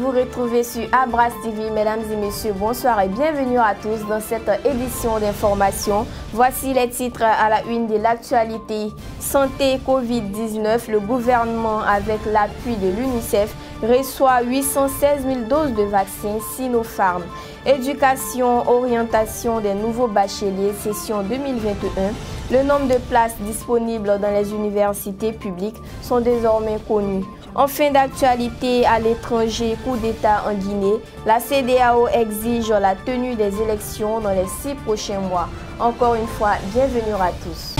vous retrouver sur Abras TV. Mesdames et messieurs, bonsoir et bienvenue à tous dans cette édition d'information. Voici les titres à la une de l'actualité. Santé Covid-19, le gouvernement avec l'appui de l'UNICEF reçoit 816 000 doses de vaccins Sinopharm. Éducation, orientation des nouveaux bacheliers, session 2021. Le nombre de places disponibles dans les universités publiques sont désormais connus. En fin d'actualité, à l'étranger, coup d'État en Guinée, la CEDEAO exige la tenue des élections dans les 6 prochains mois. Encore une fois, bienvenue à tous.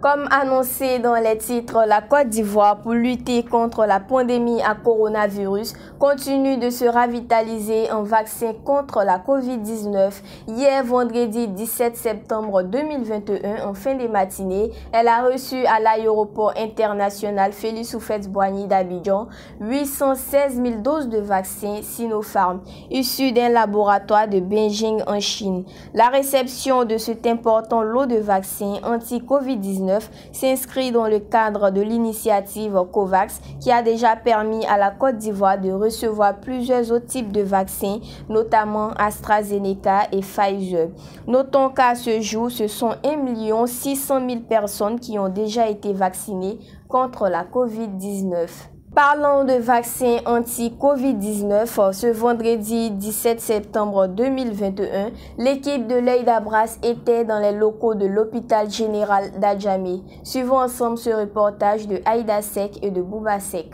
Comme annoncé dans les titres, la Côte d'Ivoire, pour lutter contre la pandémie à coronavirus, continue de se ravitaliser en vaccin contre la Covid-19. Hier, vendredi 17 septembre 2021, en fin de matinée, elle a reçu à l'aéroport international Félix Houphouët-Boigny d'Abidjan 816 000 doses de vaccin Sinopharm, issus d'un laboratoire de Beijing en Chine. La réception de cet important lot de vaccins anti-Covid-19 s'inscrit dans le cadre de l'initiative COVAX qui a déjà permis à la Côte d'Ivoire de recevoir plusieurs autres types de vaccins, notamment AstraZeneca et Pfizer. Notons qu'à ce jour, ce sont 1 600 000 personnes qui ont déjà été vaccinées contre la Covid-19. Parlant de vaccins anti-Covid-19, ce vendredi 17 septembre 2021, l'équipe de l'œil d'Abras était dans les locaux de l'hôpital général d'Adjamé. Suivons ensemble ce reportage de Aïda Sek et de Bouba Sek.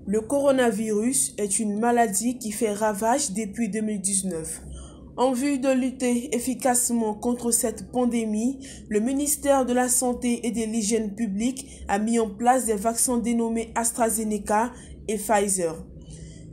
Le coronavirus est une maladie qui fait ravage depuis 2019. En vue de lutter efficacement contre cette pandémie, le ministère de la Santé et de l'Hygiène publique a mis en place des vaccins dénommés AstraZeneca et Pfizer.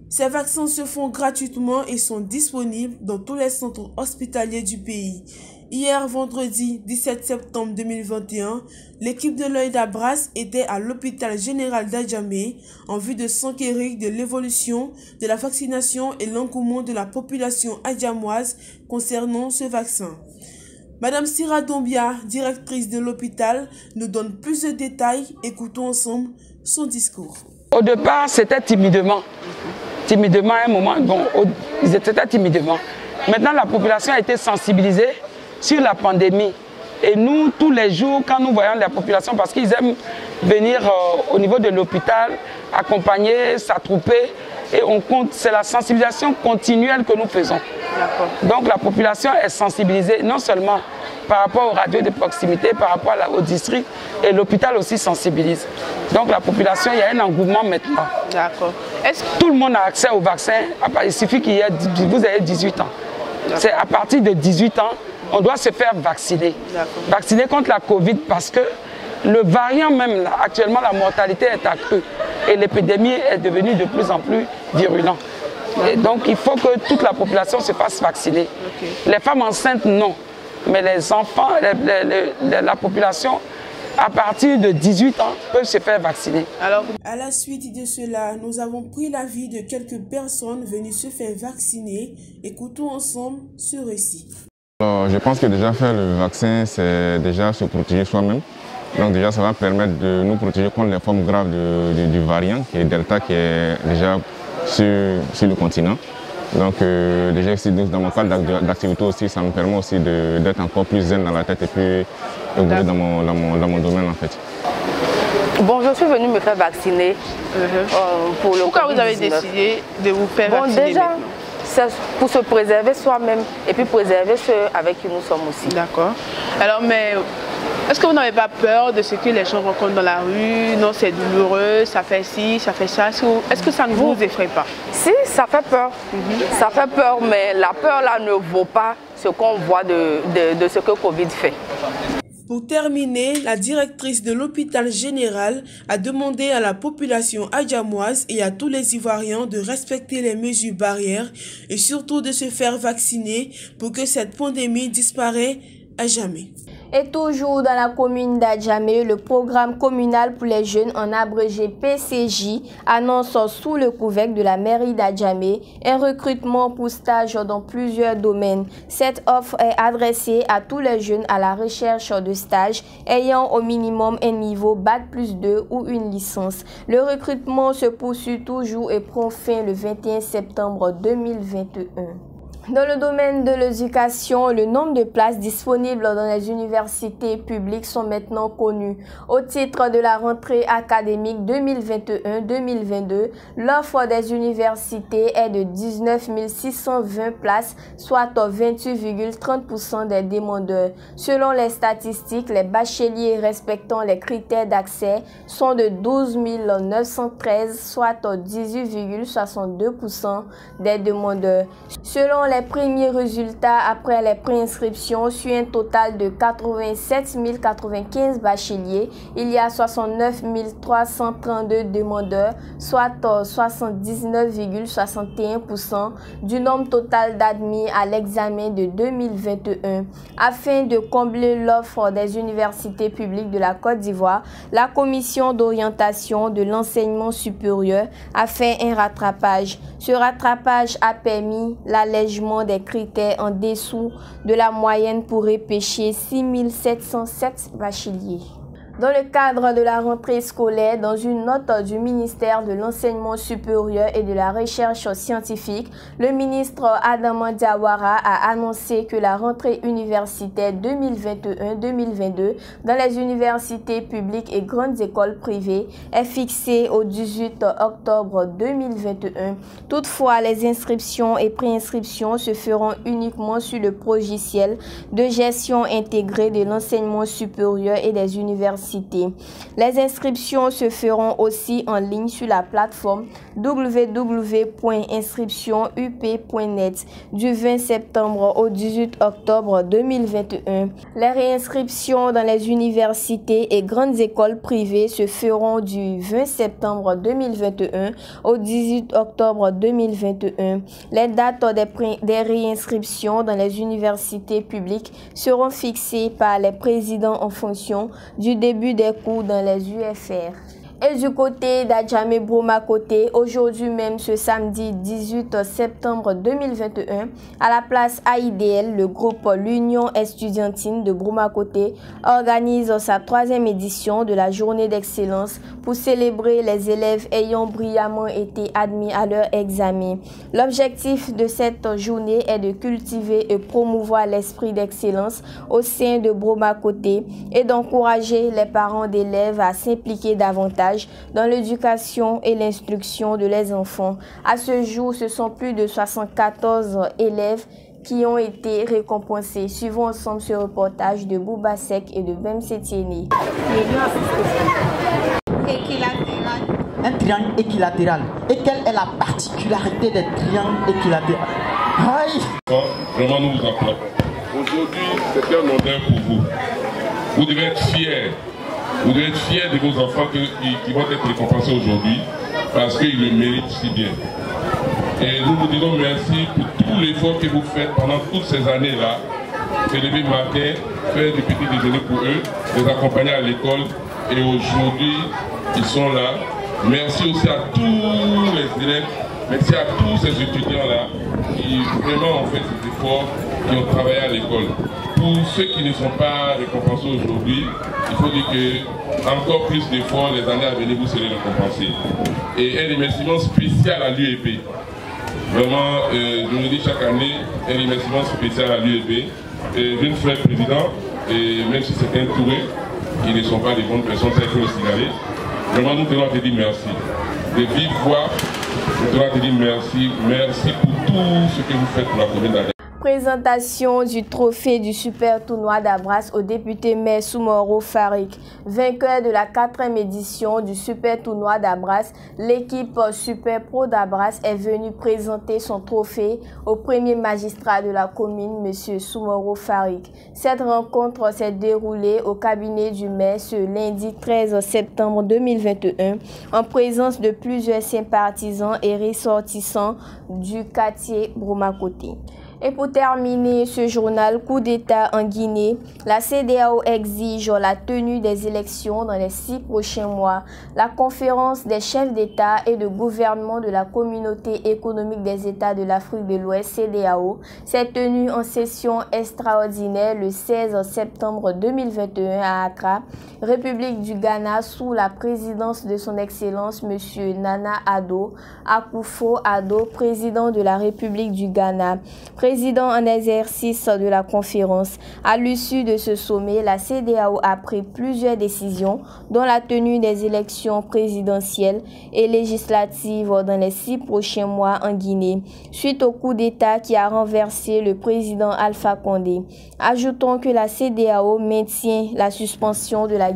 Ces vaccins se font gratuitement et sont disponibles dans tous les centres hospitaliers du pays. Hier, vendredi 17 septembre 2021, l'équipe de l'œil d'Abras était à l'hôpital général d'Adjamé en vue de s'enquérir de l'évolution de la vaccination et l'engouement de la population adjamoise concernant ce vaccin. Madame Sira Dombia, directrice de l'hôpital, nous donne plus de détails. Écoutons ensemble son discours. Au départ, c'était timidement. Timidement, à un moment, ils étaient timidement. Maintenant, la population a été sensibilisée sur la pandémie. Et nous, tous les jours, quand nous voyons la population, parce qu'ils aiment venir au niveau de l'hôpital, accompagner, s'attrouper, et on compte, c'est la sensibilisation continuelle que nous faisons. Donc la population est sensibilisée, non seulement par rapport aux radios de proximité, par rapport au district, et l'hôpital aussi sensibilise. Donc la population, il y a un engouement maintenant. D'accord. Tout le monde a accès au vaccin, il suffit que vous ayez 18 ans. C'est à partir de 18 ans, on doit se faire vacciner. Vacciner contre la Covid parce que le variant même, là, actuellement, la mortalité est accrue et l'épidémie est devenue de plus en plus virulente. Et donc, il faut que toute la population se fasse vacciner. Les femmes enceintes, non. Mais les enfants, la population, à partir de 18 ans, peuvent se faire vacciner. Alors, à la suite de cela, nous avons pris l'avis de quelques personnes venues se faire vacciner. Écoutons ensemble ce récit. Alors, je pense que déjà faire le vaccin, c'est déjà se protéger soi-même. Donc déjà, ça va permettre de nous protéger contre les formes graves du variant, qui est Delta, qui est déjà sur le continent. Donc déjà ici, dans mon cadre d'activité aussi, ça me permet aussi d'être encore plus zen dans la tête et puis évoluer dans mon domaine en fait. Bon, je suis venue me faire vacciner pour le Pourquoi vous avez décidé de vous faire vacciner? Déjà, c'est pour se préserver soi-même et puis préserver ceux avec qui nous sommes aussi. D'accord. Alors, mais est-ce que vous n'avez pas peur de ce que les gens rencontrent dans la rue? Non, c'est douloureux, ça fait ci, ça fait ça. Est-ce que ça ne vous effraie pas? Si, ça fait peur. Ça fait peur, mais la peur là ne vaut pas ce qu'on voit de ce que Covid fait. Pour terminer, la directrice de l'hôpital général a demandé à la population adjamoise et à tous les Ivoiriens de respecter les mesures barrières et surtout de se faire vacciner pour que cette pandémie disparaisse à jamais. Et toujours dans la commune d'Adjamé, le programme communal pour les jeunes, en abrégé PCJ, annonce sous le couvercle de la mairie d'Adjamé un recrutement pour stage dans plusieurs domaines. Cette offre est adressée à tous les jeunes à la recherche de stage ayant au minimum un niveau Bac+2 ou une licence. Le recrutement se poursuit toujours et prend fin le 21 septembre 2021. Dans le domaine de l'éducation, le nombre de places disponibles dans les universités publiques sont maintenant connus. Au titre de la rentrée académique 2021-2022, l'offre des universités est de 19 620 places, soit 28,30% des demandeurs. Selon les statistiques, les bacheliers respectant les critères d'accès sont de 12 913, soit 18,62% des demandeurs. Selon les premiers résultats après les préinscriptions, sur un total de 87 095 bacheliers, il y a 69 332 demandeurs, soit 79,61% du nombre total d'admis à l'examen de 2021. Afin de combler l'offre des universités publiques de la Côte d'Ivoire, la Commission d'orientation de l'enseignement supérieur a fait un rattrapage. Ce rattrapage a permis l'allègement des critères en dessous de la moyenne pour repêcher 6 707 bacheliers. Dans le cadre de la rentrée scolaire, dans une note du ministère de l'Enseignement supérieur et de la Recherche scientifique, le ministre Adama Diawara a annoncé que la rentrée universitaire 2021-2022 dans les universités publiques et grandes écoles privées est fixée au 18 octobre 2021. Toutefois, les inscriptions et préinscriptions se feront uniquement sur le logiciel de gestion intégrée de l'enseignement supérieur et des universités. Les inscriptions se feront aussi en ligne sur la plateforme www.inscriptionup.net du 20 septembre au 18 octobre 2021. Les réinscriptions dans les universités et grandes écoles privées se feront du 20 septembre 2021 au 18 octobre 2021. Les dates des réinscriptions dans les universités publiques seront fixées par les présidents en fonction du début des cours dans les UFR. Et du côté d'Adjamé Bromakoté, aujourd'hui même, ce samedi 18 septembre 2021, à la place AIDL, le groupe L'Union Estudiantine de Bromakoté organise sa 3e édition de la journée d'excellence pour célébrer les élèves ayant brillamment été admis à leur examen. L'objectif de cette journée est de cultiver et promouvoir l'esprit d'excellence au sein de Bromakoté et d'encourager les parents d'élèves à s'impliquer davantage dans l'éducation et l'instruction de leurs enfants. À ce jour, ce sont plus de 74 élèves qui ont été récompensés. Suivons ensemble ce reportage de Bouba Sek et de Bem Setieni. Un triangle équilatéral. Et quelle est la particularité des triangles équilatéraux? Vraiment, nous vous applaudissons. Aujourd'hui, c'est un honneur pour vous. Vous devez être fiers. Vous devez être fiers de vos enfants qui vont être récompensés aujourd'hui parce qu'ils le méritent si bien. Et nous vous disons merci pour tout l'effort que vous faites pendant toutes ces années-là. Se lever le matin, faire du petit déjeuner pour eux, les accompagner à l'école. Et aujourd'hui, ils sont là. Merci aussi à tous les élèves, merci à tous ces étudiants-là qui vraiment ont fait cet effort, qui ont travaillé à l'école. Pour ceux qui ne sont pas récompensés aujourd'hui, il faut dire que encore plus d'efforts, les années à venir, vous serez récompensés. Et un remerciement spécial à l'UEP. Vraiment, je le dis chaque année, un remerciement spécial à l'UEP. Jeune frère président, et même si c'est un touré, ils ne sont pas des bonnes personnes, ça il faut le signaler. Vraiment, nous tenons à te dire merci. De vive voix, nous tenons à te dire merci. Merci pour tout ce que vous faites pour la commune d'Adjamé. Présentation du trophée du Super Tournoi d'Abras au député maire Soumoro Farik. Vainqueur de la 4e édition du Super Tournoi d'Abras, l'équipe Super Pro d'Abras est venue présenter son trophée au premier magistrat de la commune, M. Soumoro Farik. Cette rencontre s'est déroulée au cabinet du maire ce lundi 13 septembre 2021 en présence de plusieurs sympathisants et ressortissants du quartier Bromakoté. Et pour terminer ce journal, coup d'État en Guinée, la CEDEAO exige la tenue des élections dans les 6 prochains mois. La conférence des chefs d'État et de gouvernement de la communauté économique des États de l'Afrique de l'Ouest, CEDEAO, s'est tenue en session extraordinaire le 16 septembre 2021 à Accra, République du Ghana, sous la présidence de son Excellence M. Nana Addo Akufo-Addo, président de la République du Ghana. Président en exercice de la conférence. À l'issue de ce sommet, la CEDEAO a pris plusieurs décisions, dont la tenue des élections présidentielles et législatives dans les 6 prochains mois en Guinée, suite au coup d'État qui a renversé le président Alpha Condé. Ajoutons que la CEDEAO maintient la suspension de la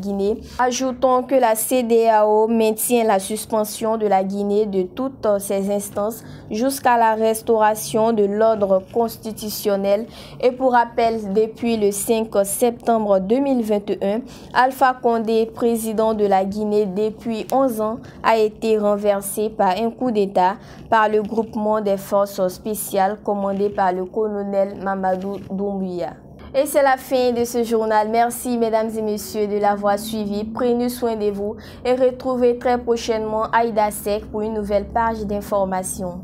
Guinée. De toutes ses instances jusqu'à la restauration de l'ordre constitutionnel. Et pour rappel, depuis le 5 septembre 2021, Alpha Condé, président de la Guinée depuis 11 ans, a été renversé par un coup d'État par le groupement des forces spéciales commandé par le colonel Mamadou Doumbouya. Et c'est la fin de ce journal. Merci mesdames et messieurs de l'avoir suivi. Prenez soin de vous et retrouvez très prochainement Aïda Sek pour une nouvelle page d'information.